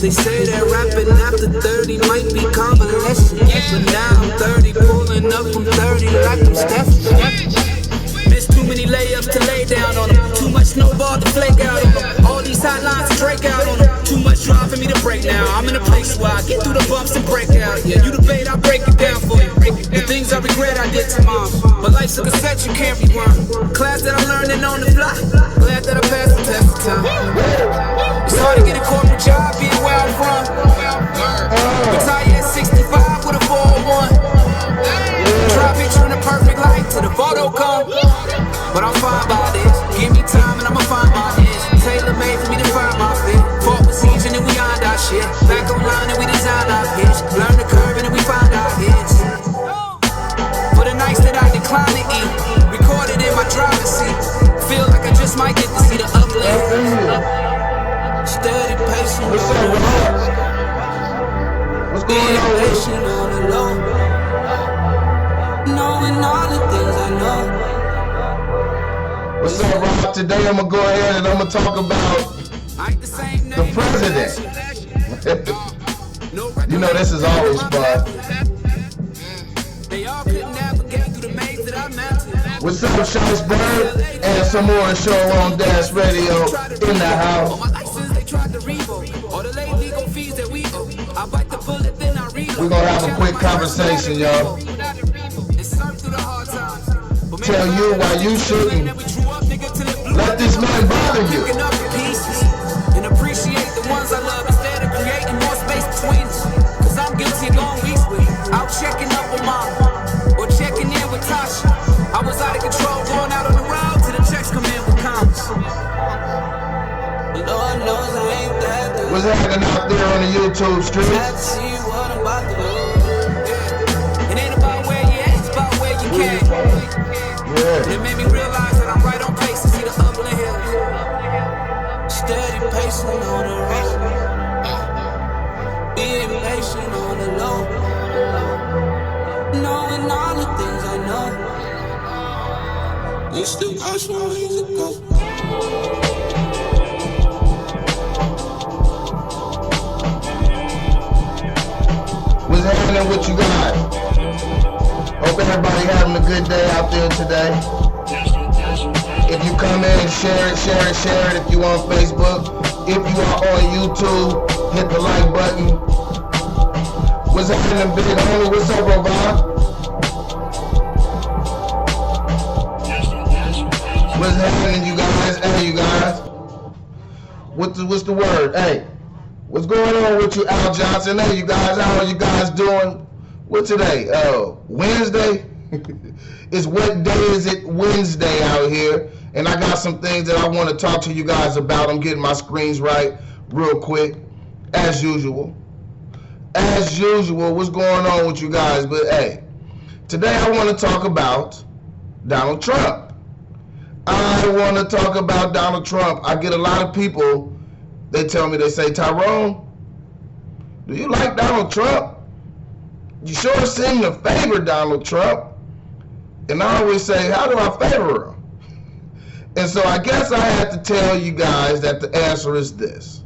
They say that rapping after 30 might be convalescent, but now I'm 30, pulling up from 30 like I'm Steph. Missed too many layups to lay down on them. Too much snowball to flake out on them. All these hotlines to break out on them. Too much drive for me to break now. I'm in a place where I get through the bumps and break out. Yeah, you debate, I'll break it down for you. The things I regret I did to mom, but life's a cassette you can't rewind. Class that I learned and on the fly. Glad that I passed the test of time. It's hard to get a corporate job being where I'm from. Retire at 65 with a 401. Try picturing the perfect life till the photo come. But I'm fine by this. Give me time and I'ma find my niche. Tailor made for me to find my fit. Fought with siege and then we ironed our shit. Back online and we designed our pitch. Learn the curve and then we find our hits. For the nights that I decline to eat, recorded in my driver's seat. Feel like I just might get to see the uplift. Steady pacing on the low. Being patient on the low. Knowing all the things I know. What's up, Rob? Today I'm gonna go ahead and I'm gonna talk about the president. You know this is always fun. What's up, Shice Bird? And some more show on Dash Radio in the house. We're gonna have a quick conversation, y'all. Tell you why you shouldn't let this man bother you. And appreciate the ones I love instead of creating more space between us. Cause I'm guilty of going weeks with out checking up with mom or checking in with Tasha. I was out of control going out on the road till the checks come in with commas. Lord knows I ain't that dude. What's happening out there on the YouTube streets? See what I'm about to do. It ain't about where you at, it's about where you can. Yeah. It made me realize that I'm right on pace to see the upland hills. Steady pacing on the road. Being patient on the low. Knowing all the things I know. We still got some ways to go. What's happening with you guys? Hope everybody having a good day out there today. If you come in and share it if you on Facebook. If you are on YouTube, hit the like button. What's happening, big homie? What's up, Rovon? What's happening, you guys? Hey, you guys. What's the word? Hey, what's going on with you, Al Johnson? Hey, you guys, how are you guys doing? What today? Wednesday? It's what day is it? Wednesday out here. And I got some things that I want to talk to you guys about. I'm getting my screens right real quick. As usual. As usual, what's going on with you guys? But hey, today I want to talk about Donald Trump. I want to talk about Donald Trump. I get a lot of people, they tell me, they say, Tyrone, do you like Donald Trump? You sure seem to favor Donald Trump. And I always say, how do I favor him? And so I guess I have to tell you guys that the answer is this.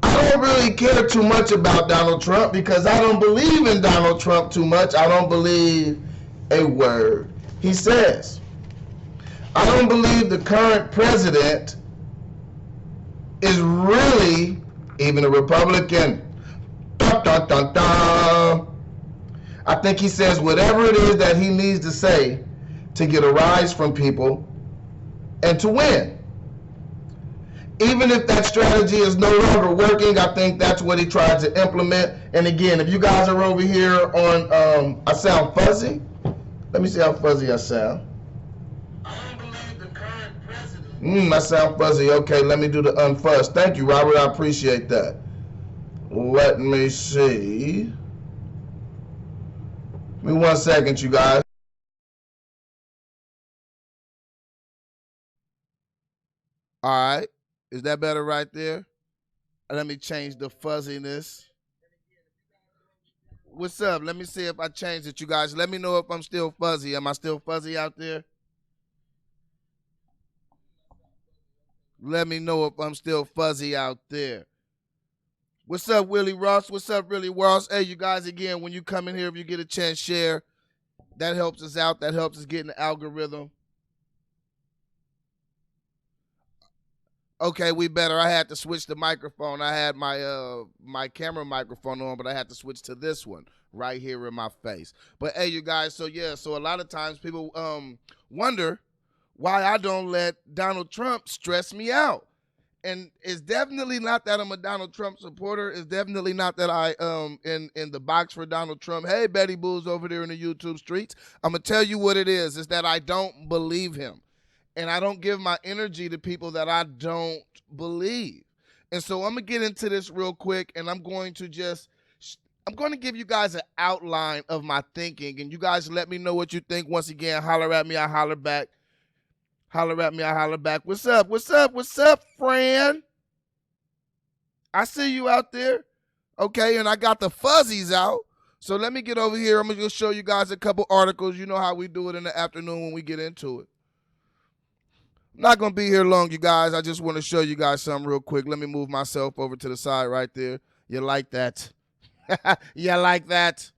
I don't really care too much about Donald Trump because I don't believe in Donald Trump too much. I don't believe a word he says. I don't believe the current president is really even a Republican. Dun, dun, dun, dun. I think he says whatever it is that he needs to say to get a rise from people and to win. Even if that strategy is no longer working, I think that's what he tried to implement. And again, if you guys are over here on, I sound fuzzy. Let me see how fuzzy I sound. I don't believe the current president. I sound fuzzy. Okay, let me do the unfuzz. Thank you, Robert. I appreciate that. Let me see. Give me 1 second, you guys. All right. Is that better right there? Let me change the fuzziness. What's up? Let me see if I changed it, you guys. Let me know if I'm still fuzzy. Am I still fuzzy out there? Let me know if I'm still fuzzy out there. What's up, Willie Ross? What's up, Willie Ross? Hey, you guys, again, when you come in here, if you get a chance, share. That helps us out. That helps us get in the algorithm. Okay, we better. I had to switch the microphone. I had my camera microphone on, but I had to switch to this one right here in my face. But hey, you guys, so a lot of times people wonder why I don't let Donald Trump stress me out. And it's definitely not that I'm a Donald Trump supporter. It's definitely not that I in the box for Donald Trump. Hey, Betty Boo's over there in the YouTube streets. I'm gonna tell you what it is that I don't believe him. And I don't give my energy to people that I don't believe. And so I'm going to get into this real quick, and I'm going to give you guys an outline of my thinking, and you guys let me know what you think. Once again, holler at me, I holler back. Holler at me, I holler back. What's up? What's up? What's up, Fran? I see you out there. Okay, and I got the fuzzies out. So let me get over here. I'm going to show you guys a couple articles. You know how we do it in the afternoon when we get into it. I'm not going to be here long, you guys. I just want to show you guys something real quick. Let me move myself over to the side right there. You like that? You like that?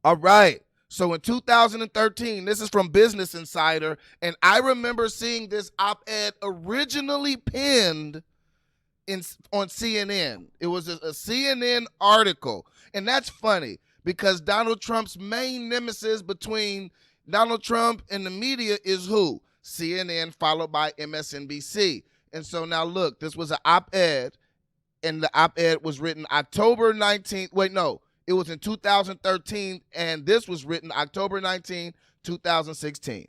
All right. So in 2013, this is from Business Insider, and I remember seeing this op-ed originally pinned on CNN. It was a CNN article, and that's funny because Donald Trump's main nemesis between Donald Trump and the media is who? CNN, followed by MSNBC. And so now look, this was an op-ed, and the op-ed was written October 19th. Wait, no, it was in 2013, and this was written October 19, 2016.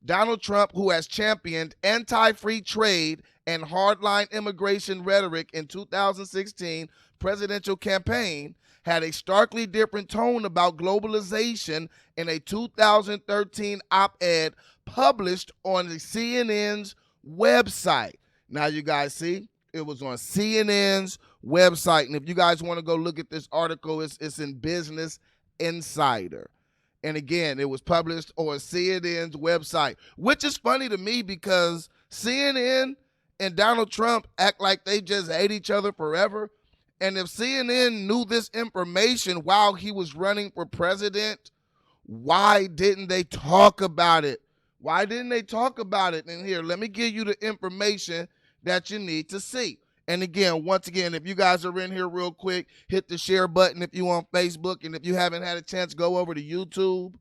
Donald Trump, who has championed anti-free trade and hardline immigration rhetoric in 2016 presidential campaign, had a starkly different tone about globalization in a 2013 op-ed published on the CNN's website. Now you guys see, it was on CNN's website. And if you guys want to go look at this article, it's in Business Insider. And again, it was published on CNN's website, which is funny to me because CNN and Donald Trump act like they just hate each other forever. And if CNN knew this information while he was running for president, why didn't they talk about it? Why didn't they talk about it? And here, let me give you the information that you need to see. And again, once again, if you guys are in here real quick, hit the share button if you're on Facebook. And if you haven't had a chance, go over to YouTube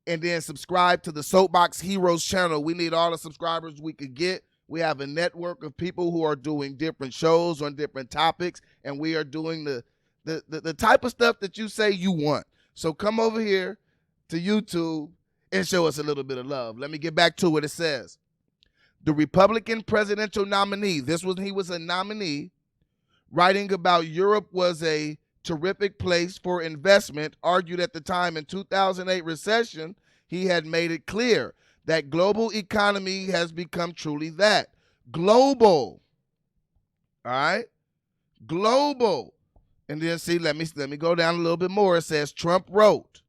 and then subscribe to the Soapbox Heroes channel. We need all the subscribers we could get. We have a network of people who are doing different shows on different topics, and we are doing the type of stuff that you say you want. So come over here to YouTube and show us a little bit of love. Let me get back to what it says. The Republican presidential nominee, he was a nominee, writing about Europe was a terrific place for investment, argued at the time in 2008 recession, he had made it clear that global economy has become truly that. Global. All right? Global. And then see, let me go down a little bit more. It says Trump wrote,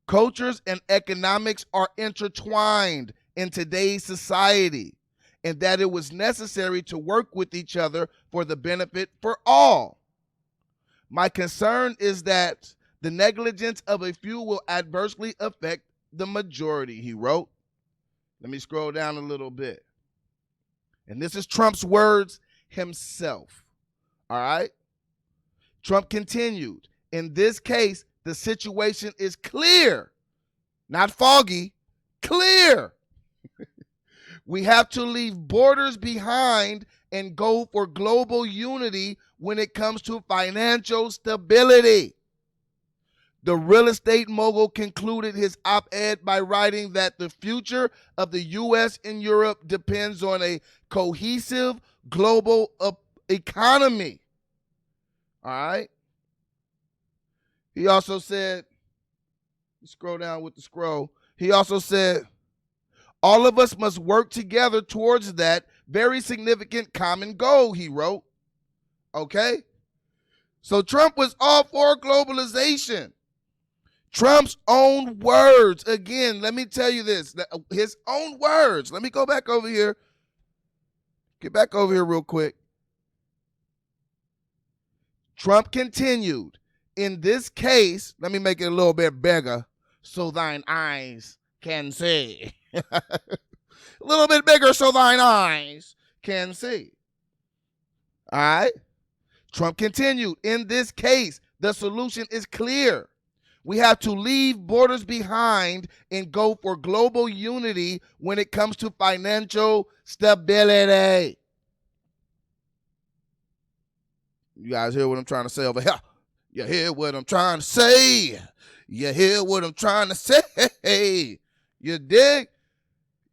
cultures and economics are intertwined in today's society, and that it was necessary to work with each other for the benefit for all. My concern is that the negligence of a few will adversely affect the majority, he wrote. Let me scroll down a little bit. And this is Trump's words himself. All right? Trump continued, in this case, the situation is clear, not foggy, clear. We have to leave borders behind and go for global unity when it comes to financial stability. The real estate mogul concluded his op-ed by writing that the future of the U.S. and Europe depends on a cohesive global economy. All right? He also said, scroll down with the scroll. He also said, all of us must work together towards that very significant common goal, he wrote. Okay? So Trump was all for globalization. Trump's own words. Again, let me tell you this. His own words. Let me go back over here. Get back over here real quick. Trump continued, in this case, let me make it a little bit bigger so thine eyes can see. A little bit bigger so thine eyes can see. All right? Trump continued, in this case, the solution is clear. We have to leave borders behind and go for global unity when it comes to financial stability. You guys hear what I'm trying to say over here? You hear what I'm trying to say? You hear what I'm trying to say? You dig?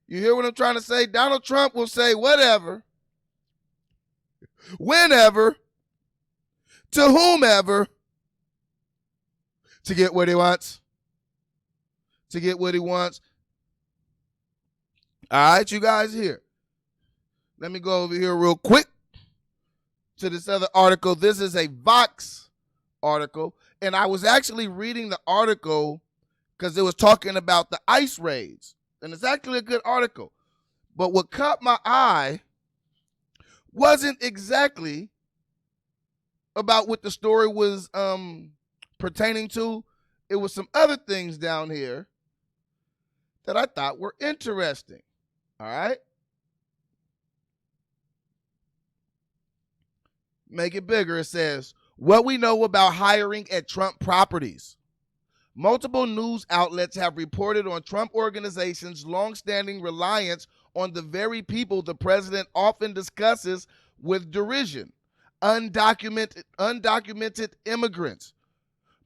You hear what I'm trying to say? Donald Trump will say whatever, whenever, to whomever, to get what he wants. To get what he wants. All right, you guys here. Let me go over here real quick to this other article. This is a Vox article, and I was actually reading the article because it was talking about the ICE raids, and it's actually a good article. But what caught my eye wasn't exactly about what the story was pertaining to. It was some other things down here that I thought were interesting. All right? Make it bigger. It says, what we know about hiring at Trump properties. Multiple news outlets have reported on Trump Organization's longstanding reliance on the very people the president often discusses with derision, undocumented immigrants.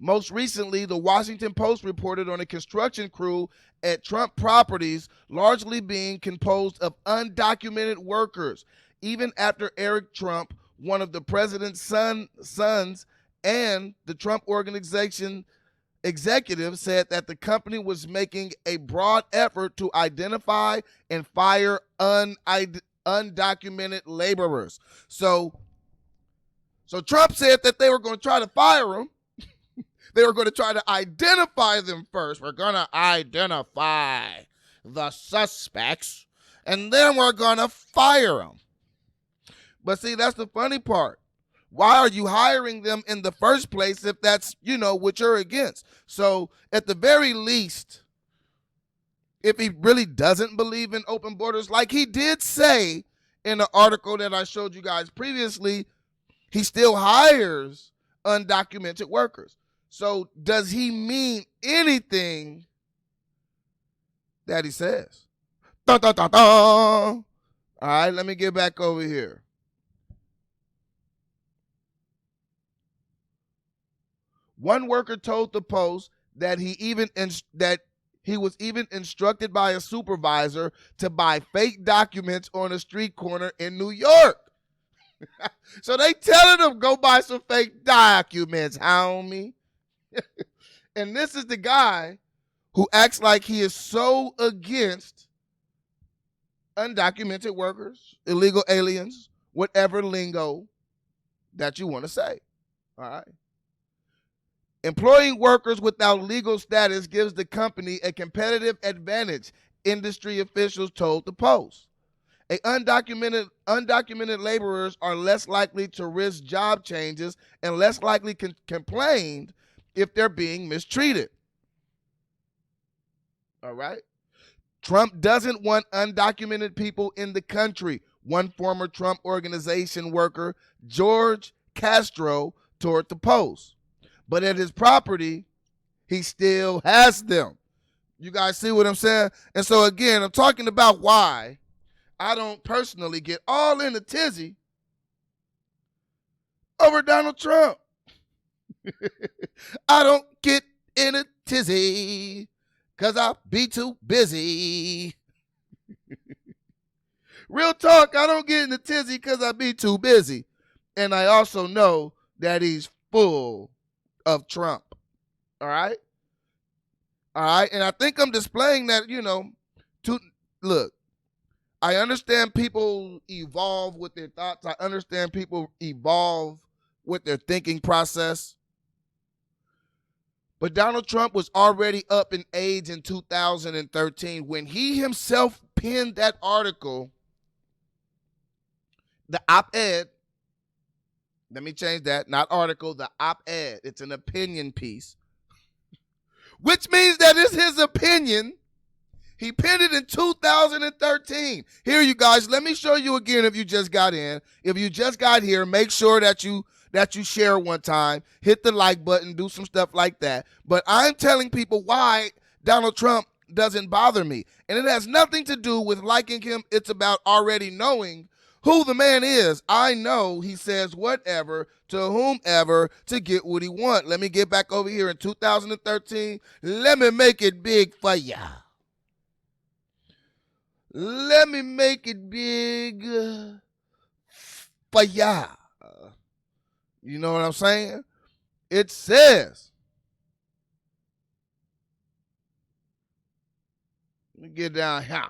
Most recently, the Washington Post reported on a construction crew at Trump properties largely being composed of undocumented workers, even after Eric Trump, one of the president's sons, and the Trump Organization executive said that the company was making a broad effort to identify and fire undocumented laborers. So Trump said that they were going to try to fire them. They were going to try to identify them first. We're going to identify the suspects, and then we're going to fire them. But see, that's the funny part. Why are you hiring them in the first place if that's, what you're against? So at the very least, if he really doesn't believe in open borders, like he did say in the article that I showed you guys previously, he still hires undocumented workers. So does he mean anything that he says? Dun, dun, dun, dun. All right, let me get back over here. One worker told the Post that he was even instructed by a supervisor to buy fake documents on a street corner in New York. So they telling him go buy some fake documents, homie. And this is the guy who acts like he is so against undocumented workers, illegal aliens, whatever lingo that you want to say. All right. Employing workers without legal status gives the company a competitive advantage, industry officials told the Post. Undocumented laborers are less likely to risk job changes and less likely complain if they're being mistreated. All right? Trump doesn't want undocumented people in the country, one former Trump Organization worker, George Castro, told the Post. But at his property, he still has them. You guys see what I'm saying? And so again, I'm talking about why I don't personally get all in a tizzy over Donald Trump. I don't get in a tizzy because I'll be too busy. Real talk, I don't get in a tizzy because I'll be too busy. And I also know that he's full of Trump. All right? All right? And I think I'm displaying that, look, I understand people evolve with their thoughts. I understand people evolve with their thinking process. But Donald Trump was already up in age in 2013 when he himself penned that article, the op-ed, Let me change that. Not article, the op-ed. It's an opinion piece, which means that it's his opinion. He penned it in 2013. Here, you guys, let me show you again if you just got in. If you just got here, make sure that you share one time, hit the like button, do some stuff like that. But I'm telling people why Donald Trump doesn't bother me. And it has nothing to do with liking him. It's about already knowing who the man is. I know he says whatever to whomever to get what he wants. Let me get back over here in 2013. Let me make it big for ya. Let me make it big for ya. You know what I'm saying? It says, let me get down here.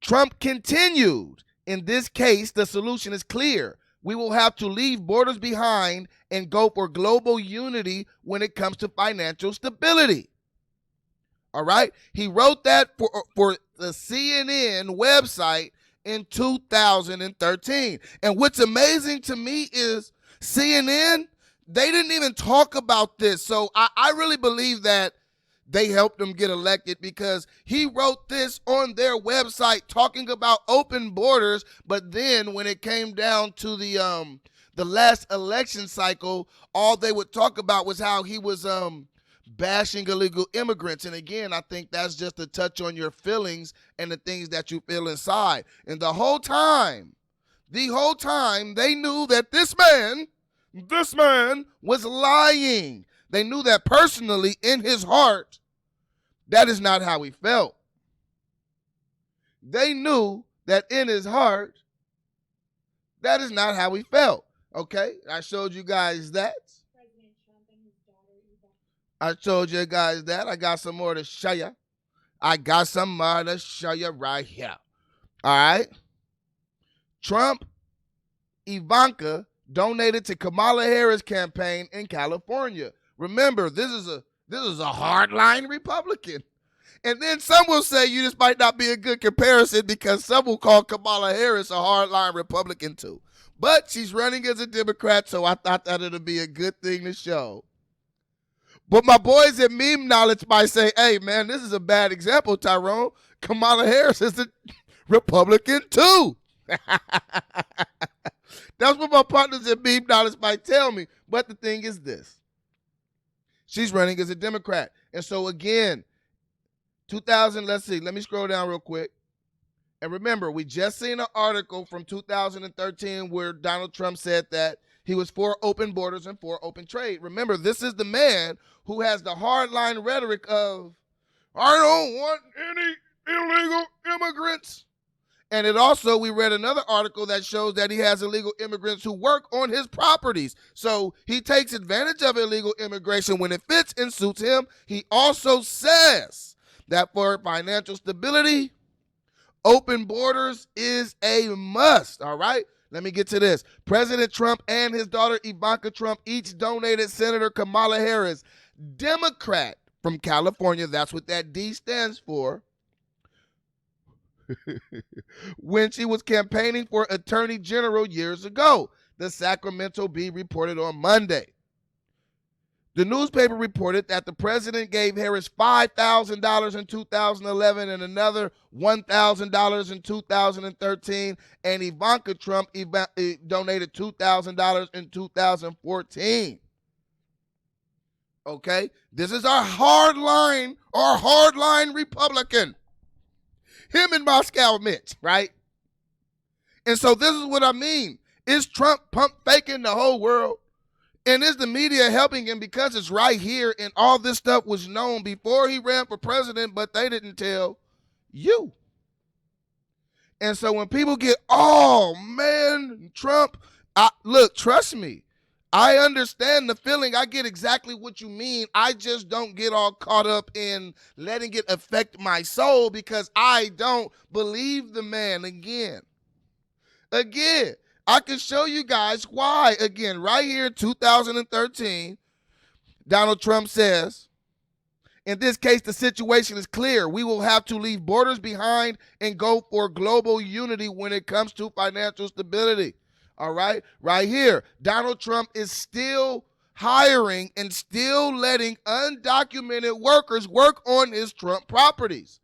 Trump continued. In this case, the solution is clear. We will have to leave borders behind and go for global unity when it comes to financial stability. All right? He wrote that for the CNN website in 2013. And what's amazing to me is CNN, they didn't even talk about this. So I really believe that they helped him get elected because he wrote this on their website talking about open borders. But then when it came down to the last election cycle, all they would talk about was how he was bashing illegal immigrants. And again, I think that's just a touch on your feelings and the things that you feel inside. And the whole time, they knew that this man was lying. They knew that personally in his heart, that is not how he felt. They knew that in his heart, that is not how he felt. Okay, I showed you guys that. I told you guys that. I got some more to show you. Right here. All right. Trump, Ivanka donated to Kamala Harris campaign in California. Remember, this is a hardline Republican. And then some will say this might not be a good comparison because some will call Kamala Harris a hardline Republican too. But she's running as a Democrat, so I thought that it'd be a good thing to show. But my boys at Meme Knowledge might say, hey, man, this is a bad example, Tyrone. Kamala Harris is a Republican, too. That's what my partners at Meme Knowledge might tell me. But the thing is this. She's running as a Democrat. And so, again, 2000, let's see. Let me scroll down real quick. And remember, we just seen an article from 2013 where Donald Trump said that he was for open borders and for open trade. Remember, this is the man who has the hardline rhetoric of, I don't want any illegal immigrants. And it also, we read another article that shows that he has illegal immigrants who work on his properties. So he takes advantage of illegal immigration when it fits and suits him. He also says that for financial stability, open borders is a must, all right? Let me get to this. President Trump and his daughter Ivanka Trump each donated Senator Kamala Harris, Democrat from California, that's what that D stands for, when she was campaigning for Attorney General years ago. The Sacramento Bee reported on Monday. The newspaper reported that the president gave Harris $5,000 in 2011 and another $1,000 in 2013, and Ivanka Trump donated $2,000 in 2014. Okay? This is our hardline Republican. Him and Moscow Mitch, right? And so this is what I mean. Is Trump pump faking the whole world? And is the media helping him because it's right here and all this stuff was known before he ran for president, but they didn't tell you. And so when people get, oh, man, Trump, look, trust me, I understand the feeling. I get exactly what you mean. I just don't get all caught up in letting it affect my soul because I don't believe the man again. I can show you guys why. Again, right here in 2013, Donald Trump says, In this case, the situation is clear. We will have to leave borders behind and go for global unity when it comes to financial stability. All right? Right here, Donald Trump is still hiring and still letting undocumented workers work on his Trump properties.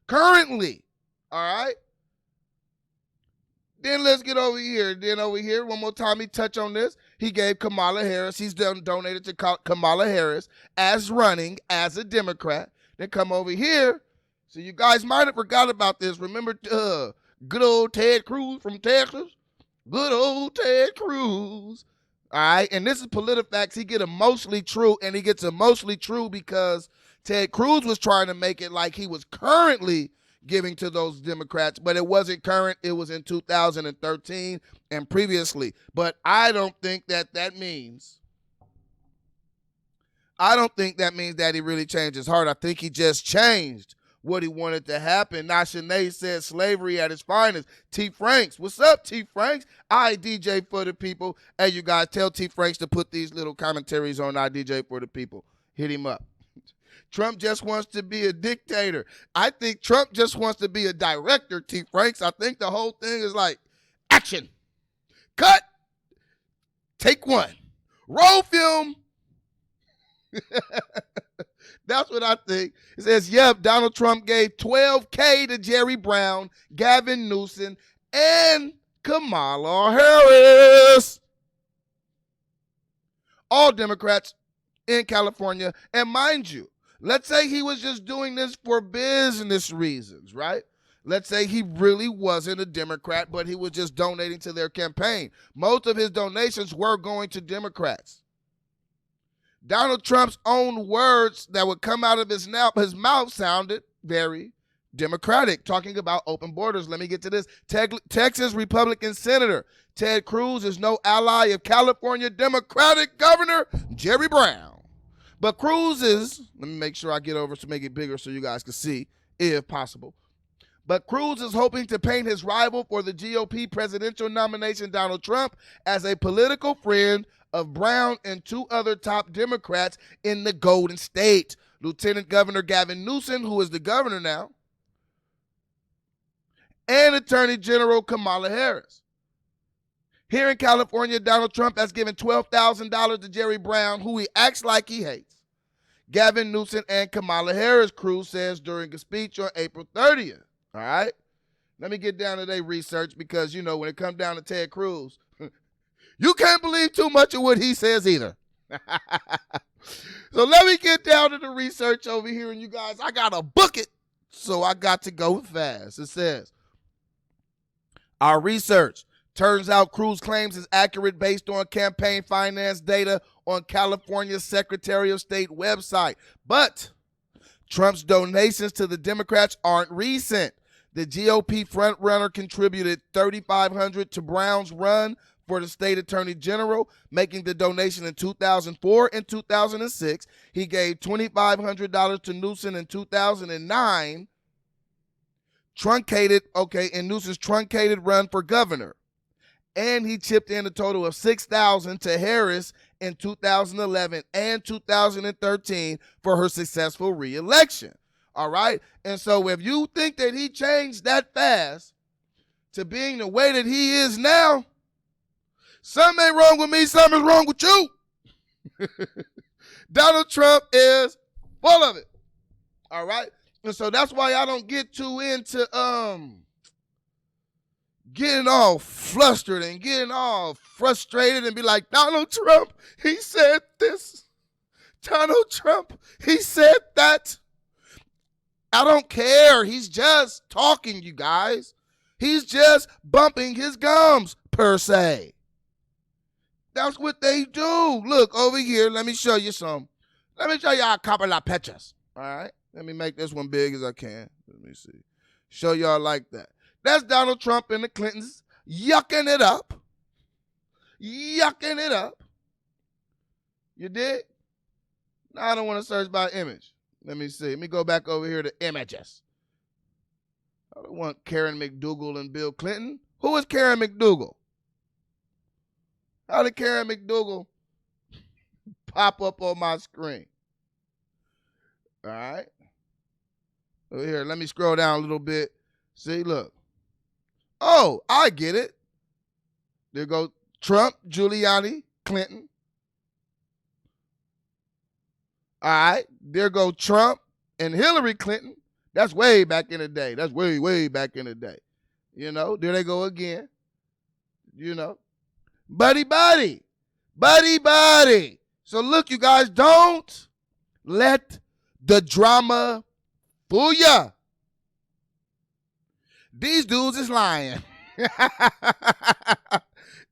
Currently. All right? Then let's get over here. Then over here, one more time, he touch on this. He gave Kamala Harris, he's donated to Kamala Harris as running as a Democrat. Then come over here. So you guys might have forgot about this. Remember good old Ted Cruz from Texas? Good old Ted Cruz. All right, and this is PolitiFacts. He gets mostly true, and he gets mostly true because Ted Cruz was trying to make it like he was currently giving to those Democrats, but it wasn't current. It was in 2013 and previously. But I don't think that means that he really changed his heart. I think he just changed what he wanted to happen. Now, Sinead said slavery at its finest. T. Franks, what's up, T. Franks? I DJ for the people. Hey, you guys, tell T. Franks to put these little commentaries on I DJ for the people. Hit him up. Trump just wants to be a dictator. I think Trump just wants to be a director, T. Franks. I think the whole thing is like, action, cut, take one, roll film. That's what I think. It says, yep, Donald Trump gave $12K to Jerry Brown, Gavin Newsom, and Kamala Harris. All Democrats in California. And mind you, let's say he was just doing this for business reasons, right? Let's say he really wasn't a Democrat, but he was just donating to their campaign. Most of his donations were going to Democrats. Donald Trump's own words that would come out of his mouth sounded very Democratic, talking about open borders. Let me get to this. Texas Republican Senator Ted Cruz is no ally of California Democratic Governor Jerry Brown. But Cruz is, let me make sure I get over to make it bigger so you guys can see, if possible. But Cruz is hoping to paint his rival for the GOP presidential nomination, Donald Trump, as a political friend of Brown and two other top Democrats in the Golden State. Lieutenant Governor Gavin Newsom, who is the governor now, and Attorney General Kamala Harris. Here in California, Donald Trump has given $12,000 to Jerry Brown, who he acts like he hates. Gavin Newsom and Kamala Harris, Cruz says during a speech on April 30th. All right? Let me get down to their research because, you know, when it comes down to Ted Cruz, you can't believe too much of what he says either. So let me get down to the research over here, and you guys, I got to book it, so I got to go fast. It says, our research turns out Cruz claims is accurate based on campaign finance data on California's Secretary of State website. But Trump's donations to the Democrats aren't recent. The GOP frontrunner contributed $3,500 to Brown's run for the state attorney general, making the donation in 2004 and 2006. He gave $2,500 to Newsom in 2009, in Newsom's truncated run for governor. And he chipped in a total of $6,000 to Harris in 2011 and 2013 for her successful reelection. All right? And so if you think that he changed that fast to being the way that he is now, something ain't wrong with me, something's wrong with you. Donald Trump is full of it. All right? And so that's why I don't get too into getting all flustered and getting all frustrated and be like, Donald Trump, he said this. Donald Trump, he said that. I don't care. He's just talking, you guys. He's just bumping his gums, per se. That's what they do. Look, over here, let me show you some. Let me show y'all a couple of pictures. All right? Let me make this one big as I can. Let me see. Show y'all like that. That's Donald Trump and the Clintons yucking it up. Yucking it up. You did? Now I don't want to search by image. Let me see. Let me go back over here to images. I don't want Karen McDougal and Bill Clinton. Who is Karen McDougal? How did Karen McDougal pop up on my screen? All right. Over here, let me scroll down a little bit. See, look. Oh, I get it. There go Trump, Giuliani, Clinton. All right. There go Trump and Hillary Clinton. That's way back in the day. That's way, way back in the day. You know, there they go again. You know. Buddy, buddy. Buddy, buddy. So look, you guys, don't let the drama fool ya. These dudes is lying.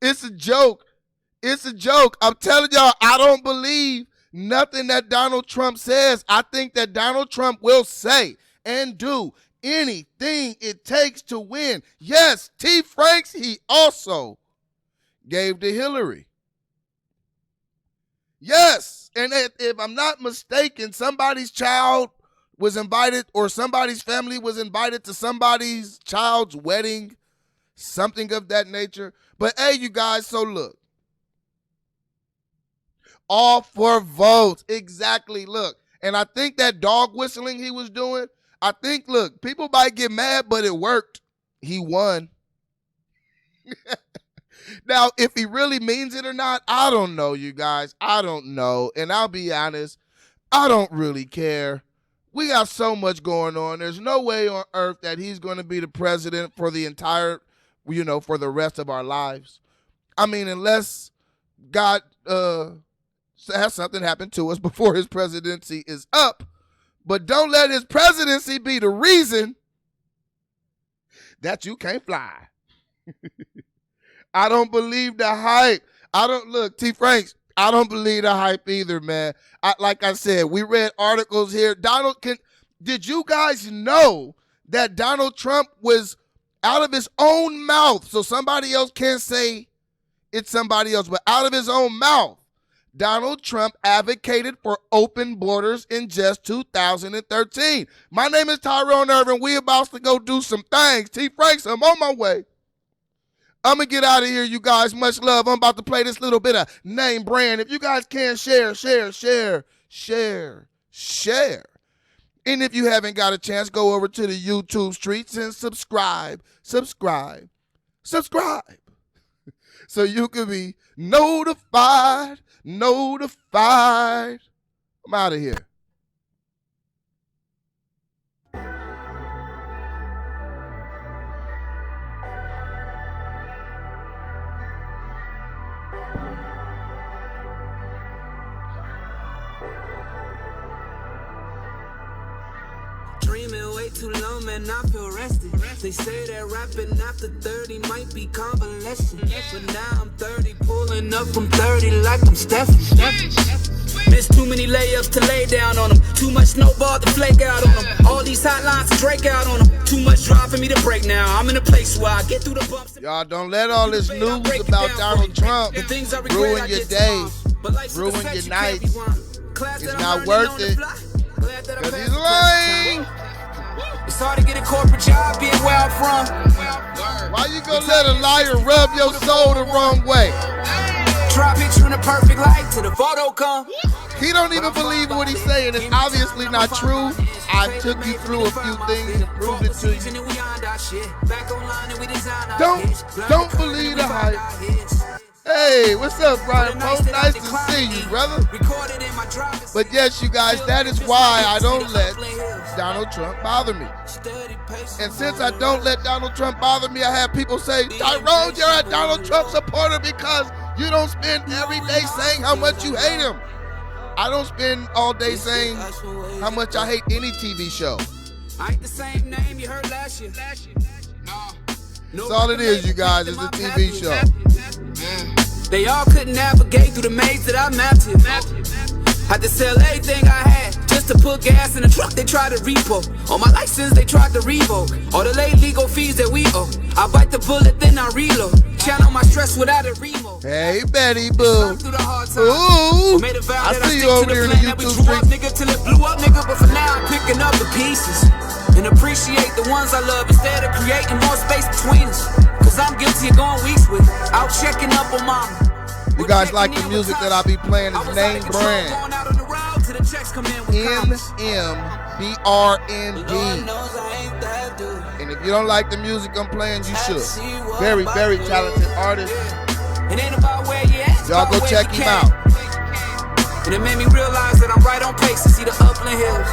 It's a joke. It's a joke. I'm telling y'all, I don't believe nothing that Donald Trump says. I think that Donald Trump will say and do anything it takes to win. Yes, T. Franks, he also gave to Hillary. Yes, and if I'm not mistaken, somebody's child was invited, or somebody's family was invited to somebody's child's wedding, something of that nature. But hey, you guys, so look. All for votes. Exactly, look. And I think that dog whistling he was doing, I think, look, people might get mad, but it worked. He won. Now, if he really means it or not, I don't know, you guys. I don't know. And I'll be honest, I don't really care. We got so much going on. There's no way on earth that he's going to be the president for the entire, for the rest of our lives. I mean, unless God has something happen to us before his presidency is up. But don't let his presidency be the reason that you can't fly. I don't believe the hype. T. Franks, I don't believe the hype either, man. Like I said, we read articles here. Did you guys know that Donald Trump was out of his own mouth? So somebody else can't say it's somebody else, but out of his own mouth, Donald Trump advocated for open borders in just 2013. My name is Tyrone Irvin. We about to go do some things. T. Franks, I'm on my way. I'm going to get out of here, you guys. Much love. I'm about to play this little bit of name brand. If you guys can share. And if you haven't got a chance, go over to the YouTube streets and subscribe. So you can be notified. I'm out of here. Dreaming way too long, man, I feel rested. They say that rapping after 30 might be convalescent. But now I'm 30, pulling up from 30 like I'm Stephen. Missed too many layups to lay down on them. Too much snowball to flake out on them. All these hotlines to Drake out on them. Too much drive for me to break now. I'm in a place where I get through the bumps. Y'all don't let all this news about Donald Trump ruin your day, ruin your night. It's not worth it. Because he's lying. It's hard to get a corporate job being where I'm from. Why you gonna let a liar rub your soul the wrong way? Try picturing a perfect light till the photo come. He don't even believe what he's saying. It's obviously not true. I took you through a few things and proved it to you. Don't believe the hype. Hey, what's up, Brian Pope? Nice to see you, brother. But yes, you guys, that is why I don't let Donald Trump bother me. And since I don't let Donald Trump bother me, I have people say, Tyrone, you're a Donald Trump supporter because you don't spend every day saying how much you hate him. I don't spend all day saying how much I hate any TV show. I ain't the same name you heard last year. That's all it is, you guys. It's a TV show. They all couldn't navigate through the maze that I mapped here. Had to sell everything I had just to put gas in the truck they tried to repo. On my license they tried to revoke. All the late legal fees that we owe. I bite the bullet then I reload. Channel my stress without a remote. Hey Betty Boo. Ooh. I see you over here in the YouTube street. Nigga, till it blew up, nigga, but for now I'm picking up the pieces. And appreciate the ones I love instead of creating more space between us. Cause I'm guilty of going weeks with out checking up on mama. You guys like the music that I be playing? It's name brand. Rocks come in with commas. NMBRND. Lord knows I ain't that dude. And if you don't like the music I'm playing, you should. Very, very talented artist. It ain't about where you at. Y'all go check him out. And it made me realize that I'm right on pace to see the upland hills.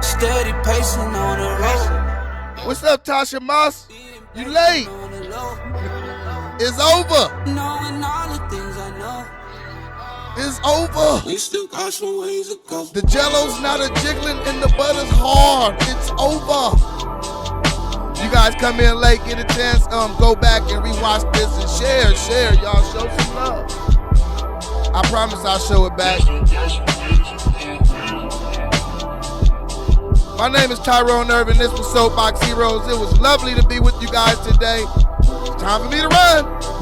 Steady pacing on the road. What's up, Tasha Moss? You late. It's over. Knowing all the things I know. It's over. We still got some ways to go. The jello's not a jiggling and the butter's hard. It's over. You guys come in late, get a chance, go back and rewatch this and share. Y'all show some love. I promise I'll show it back. My name is Tyrone Irvin. This was Soapbox Heroes. It was lovely to be with you guys today. It's time for me to run.